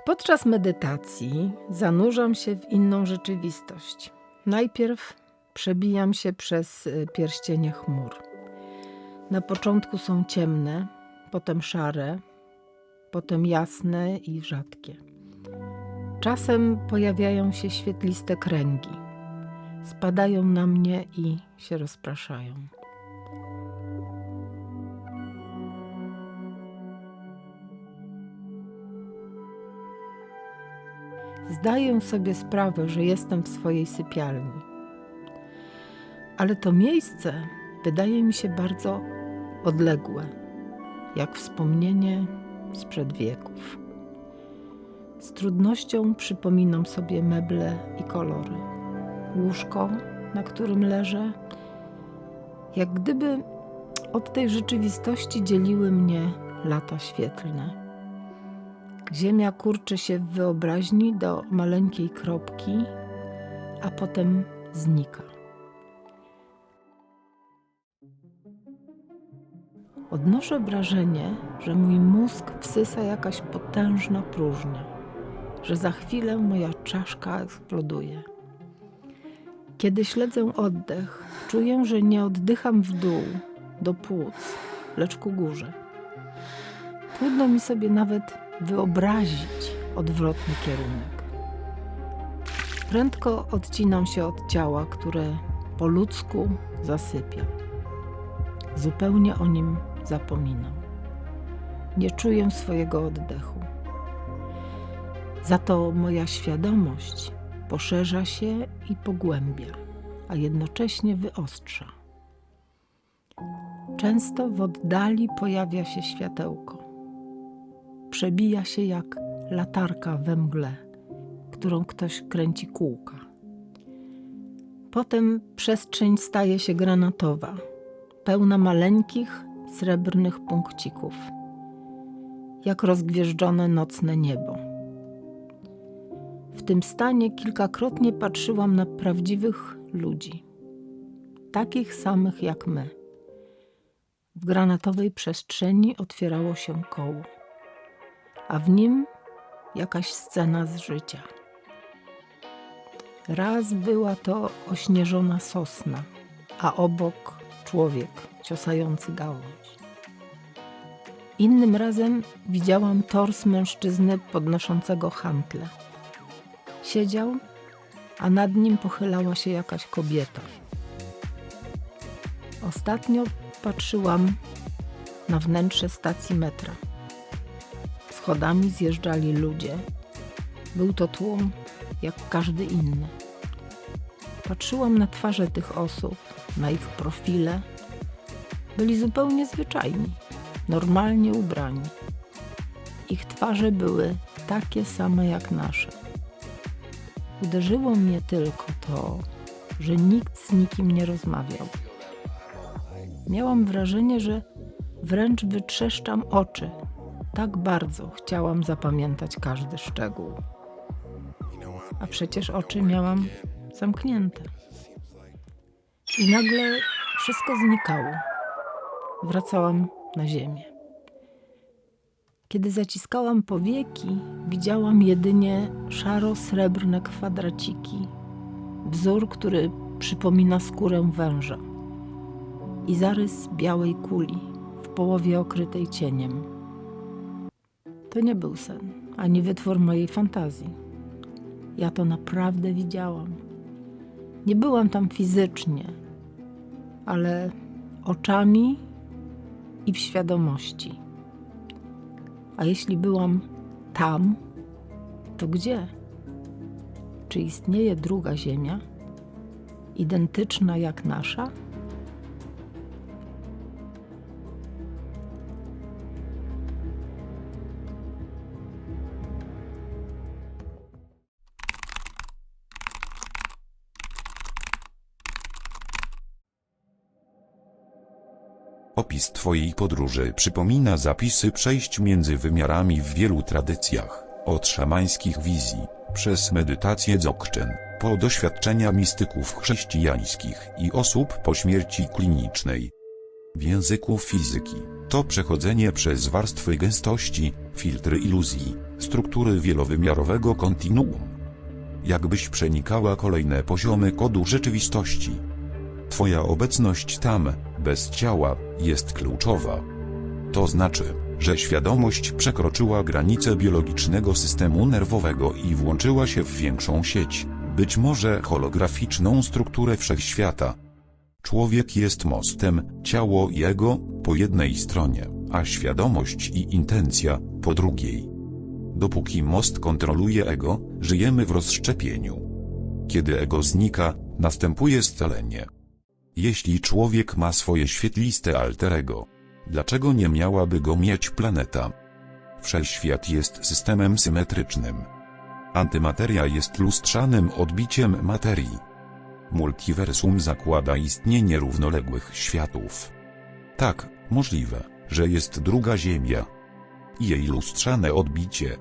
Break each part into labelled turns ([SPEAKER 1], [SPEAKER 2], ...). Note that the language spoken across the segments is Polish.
[SPEAKER 1] Podczas medytacji zanurzam się w inną rzeczywistość. Najpierw przebijam się przez pierścienie chmur. Na początku są ciemne, potem szare, potem jasne i rzadkie. Czasem pojawiają się świetliste kręgi. Spadają na mnie i się rozpraszają. Zdaję sobie sprawę, że jestem w swojej sypialni. Ale to miejsce wydaje mi się bardzo odległe, jak wspomnienie sprzed wieków. Z trudnością przypominam sobie meble i kolory. Łóżko, na którym leżę, jak gdyby od tej rzeczywistości dzieliły mnie lata świetlne. Ziemia kurczy się w wyobraźni do maleńkiej kropki, a potem znika. Odnoszę wrażenie, że mój mózg wsysa jakaś potężna próżnia, że za chwilę moja czaszka eksploduje. Kiedy śledzę oddech, czuję, że nie oddycham w dół, do płuc, lecz ku górze. Trudno mi sobie nawet wyobrazić odwrotny kierunek. Prędko odcinam się od ciała, które po ludzku zasypia. Zupełnie o nim zapominam. Nie czuję swojego oddechu. Za to moja świadomość poszerza się i pogłębia, a jednocześnie wyostrza. Często w oddali pojawia się światełko. Przebija się jak latarka we mgle, którą ktoś kręci kółka. Potem przestrzeń staje się granatowa, pełna maleńkich, srebrnych punkcików, jak rozgwieżdżone nocne niebo. W tym stanie kilkakrotnie patrzyłam na prawdziwych ludzi, takich samych jak my. W granatowej przestrzeni otwierało się koło, a w nim jakaś scena z życia. Raz była to ośnieżona sosna, a obok człowiek ciosający gałąź. Innym razem widziałam tors mężczyzny podnoszącego hantle. Siedział, a nad nim pochylała się jakaś kobieta. Ostatnio patrzyłam na wnętrze stacji metra. Schodami zjeżdżali ludzie. Był to tłum jak każdy inny. Patrzyłam na twarze tych osób, na ich profile. Byli zupełnie zwyczajni, normalnie ubrani. Ich twarze były takie same jak nasze. Uderzyło mnie tylko to, że nikt z nikim nie rozmawiał. Miałam wrażenie, że wręcz wytrzeszczam oczy. Tak bardzo chciałam zapamiętać każdy szczegół. A przecież oczy miałam zamknięte. I nagle wszystko znikało. Wracałam na ziemię. Kiedy zaciskałam powieki, widziałam jedynie szaro-srebrne kwadraciki, wzór, który przypomina skórę węża i zarys białej kuli w połowie okrytej cieniem. To nie był sen, ani wytwór mojej fantazji. Ja to naprawdę widziałam. Nie byłam tam fizycznie, ale oczami i w świadomości. A jeśli byłam tam, to gdzie? Czy istnieje druga Ziemia, identyczna jak nasza?
[SPEAKER 2] Opis Twojej podróży przypomina zapisy przejść między wymiarami w wielu tradycjach, od szamańskich wizji, przez medytację dzogchen, po doświadczenia mistyków chrześcijańskich i osób po śmierci klinicznej. W języku fizyki, to przechodzenie przez warstwy gęstości, filtry iluzji, struktury wielowymiarowego kontinuum. Jakbyś przenikała kolejne poziomy kodu rzeczywistości. Twoja obecność tam, bez ciała, jest kluczowa. To znaczy, że świadomość przekroczyła granice biologicznego systemu nerwowego i włączyła się w większą sieć, być może holograficzną strukturę wszechświata. Człowiek jest mostem, ciało i ego po jednej stronie, a świadomość i intencja po drugiej. Dopóki most kontroluje ego, żyjemy w rozszczepieniu. Kiedy ego znika, następuje scalenie. Jeśli człowiek ma swoje świetliste alterego, dlaczego nie miałaby go mieć planeta? Wszechświat jest systemem symetrycznym. Antymateria jest lustrzanym odbiciem materii. Multiversum zakłada istnienie równoległych światów. Tak, możliwe, że jest druga Ziemia i jej lustrzane odbicie,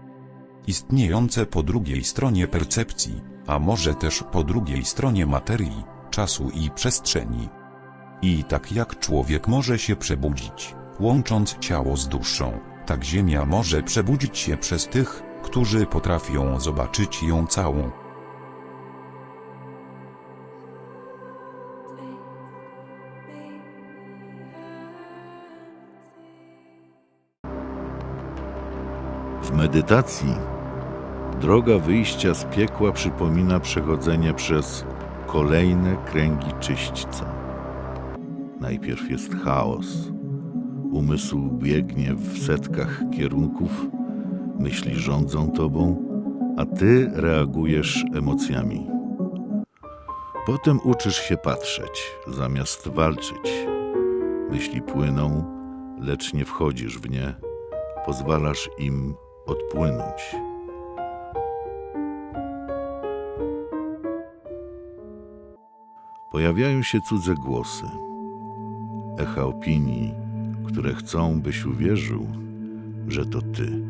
[SPEAKER 2] istniejące po drugiej stronie percepcji, a może też po drugiej stronie materii, czasu i przestrzeni. I tak jak człowiek może się przebudzić, łącząc ciało z duszą, tak Ziemia może przebudzić się przez tych, którzy potrafią zobaczyć ją całą.
[SPEAKER 3] W medytacji droga wyjścia z piekła przypomina przechodzenie przez kolejne kręgi czyśćca. Najpierw jest chaos. Umysł biegnie w setkach kierunków, myśli rządzą tobą, a ty reagujesz emocjami. Potem uczysz się patrzeć, zamiast walczyć. Myśli płyną, lecz nie wchodzisz w nie, pozwalasz im odpłynąć. Pojawiają się cudze głosy, echa opinii, które chcą, byś uwierzył, że to ty.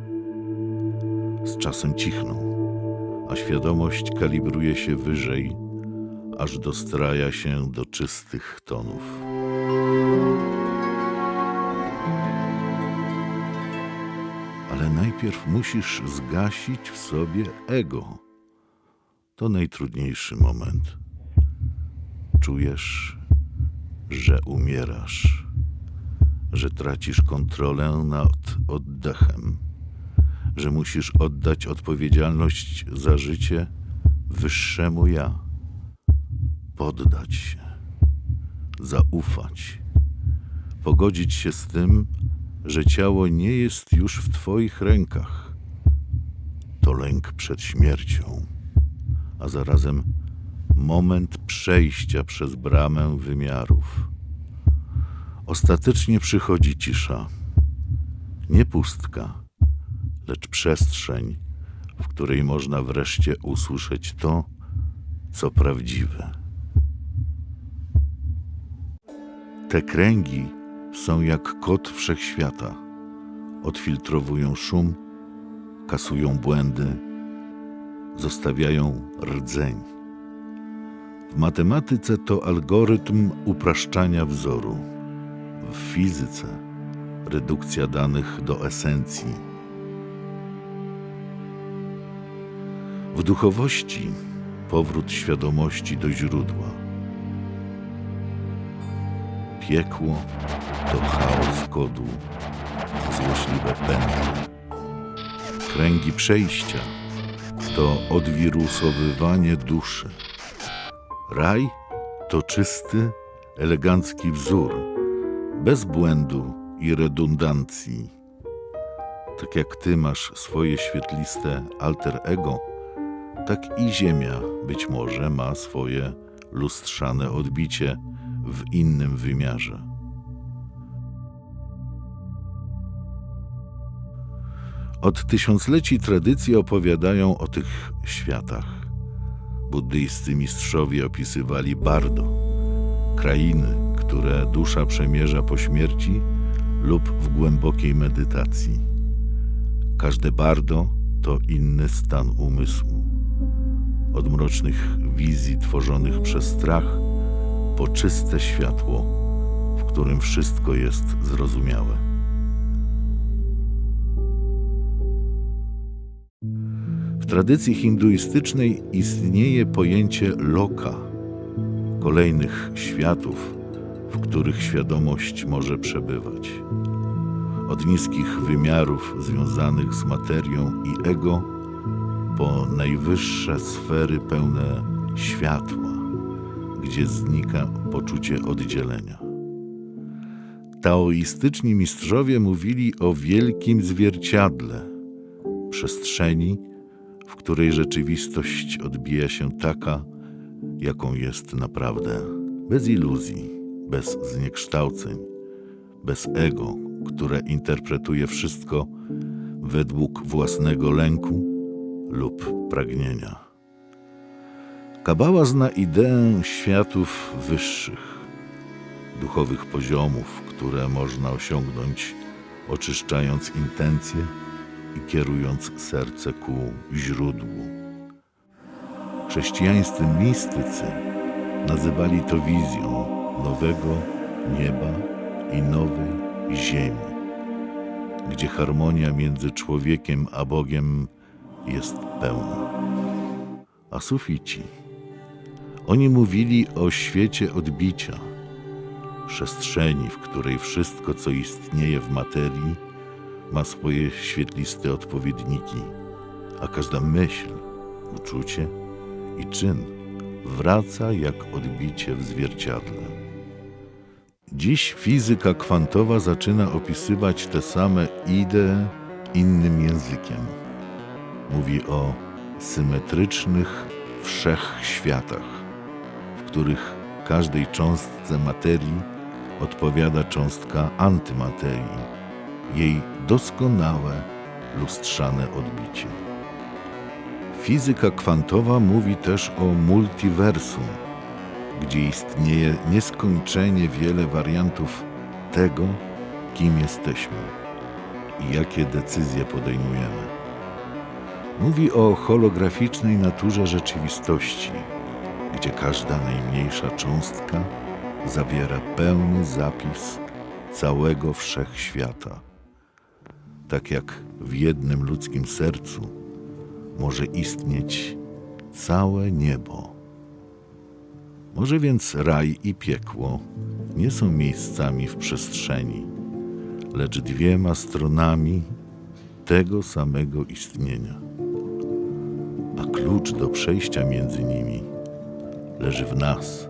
[SPEAKER 3] Z czasem cichną, a świadomość kalibruje się wyżej, aż dostraja się do czystych tonów. Ale najpierw musisz zgasić w sobie ego. To najtrudniejszy moment. Czujesz, że umierasz, że tracisz kontrolę nad oddechem, że musisz oddać odpowiedzialność za życie wyższemu ja, poddać się, zaufać, pogodzić się z tym, że ciało nie jest już w twoich rękach. To lęk przed śmiercią, a zarazem moment przejścia przez bramę wymiarów. Ostatecznie przychodzi cisza. Nie pustka, lecz przestrzeń, w której można wreszcie usłyszeć to, co prawdziwe. Te kręgi są jak kod wszechświata. Odfiltrowują szum, kasują błędy, zostawiają rdzeń. W matematyce to algorytm upraszczania wzoru. W fizyce redukcja danych do esencji. W duchowości powrót świadomości do źródła. Piekło to chaos kodu, złośliwe pętle. Kręgi przejścia to odwirusowywanie duszy. Raj to czysty, elegancki wzór, bez błędu i redundancji. Tak jak ty masz swoje świetliste alter ego, tak i Ziemia być może ma swoje lustrzane odbicie w innym wymiarze. Od tysiącleci tradycje opowiadają o tych światach. Buddyjscy mistrzowie opisywali bardo, krainy, które dusza przemierza po śmierci lub w głębokiej medytacji. Każde bardo to inny stan umysłu. Od mrocznych wizji tworzonych przez strach po czyste światło, w którym wszystko jest zrozumiałe. tradycji hinduistycznej istnieje pojęcie loka, kolejnych światów, w których świadomość może przebywać. Od niskich wymiarów związanych z materią i ego, po najwyższe sfery pełne światła, gdzie znika poczucie oddzielenia. Taoistyczni mistrzowie mówili o wielkim zwierciadle, przestrzeni, w której rzeczywistość odbija się taka, jaką jest naprawdę, bez iluzji, bez zniekształceń, bez ego, które interpretuje wszystko według własnego lęku lub pragnienia. Kabała zna ideę światów wyższych, duchowych poziomów, które można osiągnąć, oczyszczając intencje i kierując serce ku źródłu. Chrześcijańscy mistycy nazywali to wizją nowego nieba i nowej ziemi, gdzie harmonia między człowiekiem a Bogiem jest pełna. A sufici, oni mówili o świecie odbicia, przestrzeni, w której wszystko, co istnieje w materii, ma swoje świetliste odpowiedniki, a każda myśl, uczucie i czyn wraca jak odbicie w zwierciadle. Dziś fizyka kwantowa zaczyna opisywać te same idee innym językiem. Mówi o symetrycznych wszechświatach, w których każdej cząstce materii odpowiada cząstka antymaterii, jej doskonałe, lustrzane odbicie. Fizyka kwantowa mówi też o multiversum, gdzie istnieje nieskończenie wiele wariantów tego, kim jesteśmy i jakie decyzje podejmujemy. Mówi o holograficznej naturze rzeczywistości, gdzie każda najmniejsza cząstka zawiera pełny zapis całego wszechświata. Tak jak w jednym ludzkim sercu może istnieć całe niebo. Może więc raj i piekło nie są miejscami w przestrzeni, lecz dwiema stronami tego samego istnienia. A klucz do przejścia między nimi leży w nas,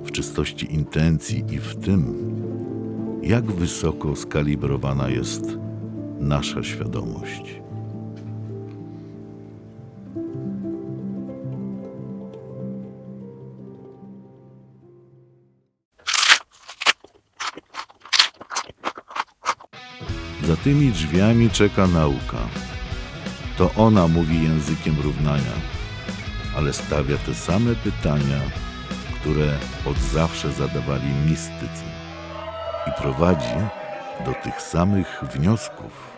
[SPEAKER 3] w czystości intencji i w tym, jak wysoko skalibrowana jest nasza świadomość. Za tymi drzwiami czeka nauka. To ona mówi językiem równania, ale stawia te same pytania, które od zawsze zadawali mistycy i prowadzi do tych samych wniosków.